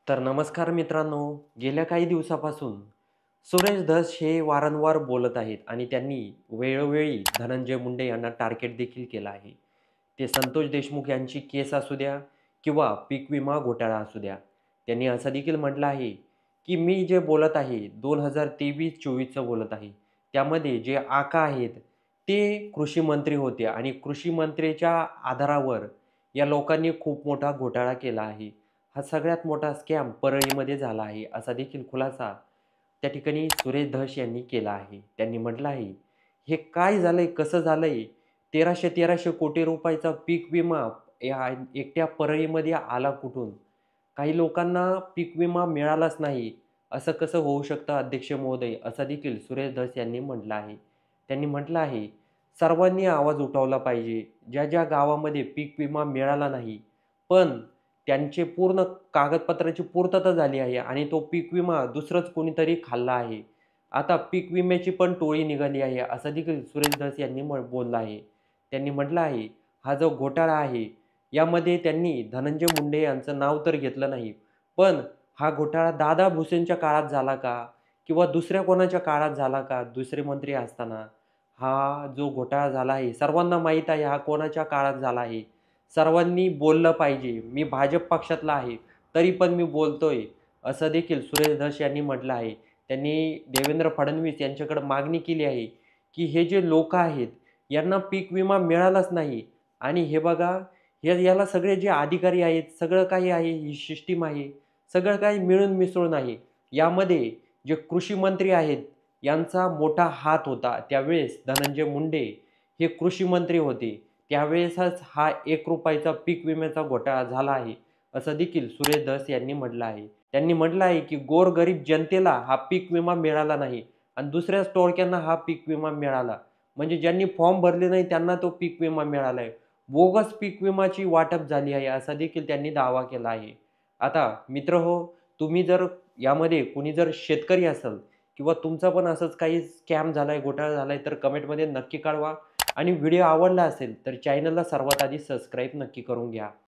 तर नमस्कार मित्रांनो, गेल्या काही दिवसापासून सुरेश धस हे वारंवार बोलत आहेत आणि त्यांनी वेळोवेळी धनंजय मुंडे यांना टार्गेट देखील केलं आहे. ते संतोष देशमुख यांची केस असू द्या किंवा पीक विमा घोटाळा असू द्या. त्यांनी असं देखील म्हटलं आहे, की मी जे बोलत आहे 2023-24चं बोलत आहे. त्यामध्ये जे आका आहेत, ते कृषी मंत्री होते आणि कृषी मंत्रीच्या आधारावर या लोकांनी खूप मोठा घोटाळा केला आहे. हा सगळ्यात मोठा स्कॅम परळीमध्ये झाला आहे, असा देखील खुलासा त्या ठिकाणी सुरेश धस यांनी केला आहे. त्यांनी म्हटलं आहे, "हे काय झालंय? कसं झालंय? 1300-1300 कोटी रुपयाचा पीक विमा या एकट्या परळीमध्ये आला कुठून? काही लोकांना पीक विमा मिळालाच नाही. असं कसं होऊ शकतं अध्यक्ष महोदय?" असं देखील सुरेश धस यांनी म्हटलं आहे. त्यांनी म्हटलं आहे, "सर्वांनी आवाज उठवला पाहिजे. ज्या गावामध्ये पीक विमा मिळाला नाही, पण त्यांचे पूर्ण कागदपत्राची पूर्तता झाली आहे आणि तो पीक विमा दुसरंच कोणीतरी खाल्ला आहे. आता पीक विम्याची पण टोळी निघाली आहे, असं देखील सुरेश धस यांनी बोललं आहे. त्यांनी म्हटलं आहे, हा जो घोटाळा आहे, यामध्ये त्यांनी धनंजय मुंडे यांचं नाव तर घेतलं नाही. पण हा घोटाळा दादा भुसेंच्या काळात झाला का? किंवा दुसऱ्या कोणाच्या काळात झाला का? दुसरे मंत्री असताना? हा जो घोटाळा झाला आहे, सर्वांना माहीत आहे हा कोणाच्या काळात झाला आहे. सर्वांनी बोललं पाहिजे. मी भाजप पक्षातला आहे, तरी पण मी बोलतोय, असं देखील सुरेश धस यांनी म्हटलं आहे. त्यांनी देवेंद्र फडणवीस यांच्याकडे मागणी केली आहे, की हे जे लोकं आहेत, यांना पीक विमा मिळालाच नाही आणि हे बघा, याला सगळे जे अधिकारी आहेत, सगळं काही आहे, ही सिस्टम आहे, सगळं काही मिळून मिसळून आहे. यामध्ये जे कृषी मंत्री आहेत, यांचा मोठा हात होता. त्यावेळेस धनंजय मुंडे हे कृषी मंत्री होते. त्यावेळेसच हा ₹1 पीक विम्याचा घोटाळा झाला आहे, असं देखील सुरेश धस यांनी म्हटलं आहे. त्यांनी म्हटलं आहे, की गोरगरीब जनतेला हा पीक विमा मिळाला नाही आणि दुसऱ्याच टोळक्यांना हा पीक विमा मिळाला. म्हणजे ज्यांनी फॉर्म भरले नाही त्यांना तो पीक विमा मिळाला आहे. बोगस पीक विमाची वाटप झाली आहे, असा देखील त्यांनी दावा केला आहे. आता मित्रहो, तुम्ही जर यामध्ये कुणी जर शेतकरी असाल किंवा तुमचा पण असंच काही स्कॅम झालाय, घोटाळा झालाय, तर कमेंटमध्ये नक्की कळवा. आणि व्हिडिओ आवडला असेल तर चॅनलला सर्वात आधी सबस्क्राईब नक्की करून घ्या.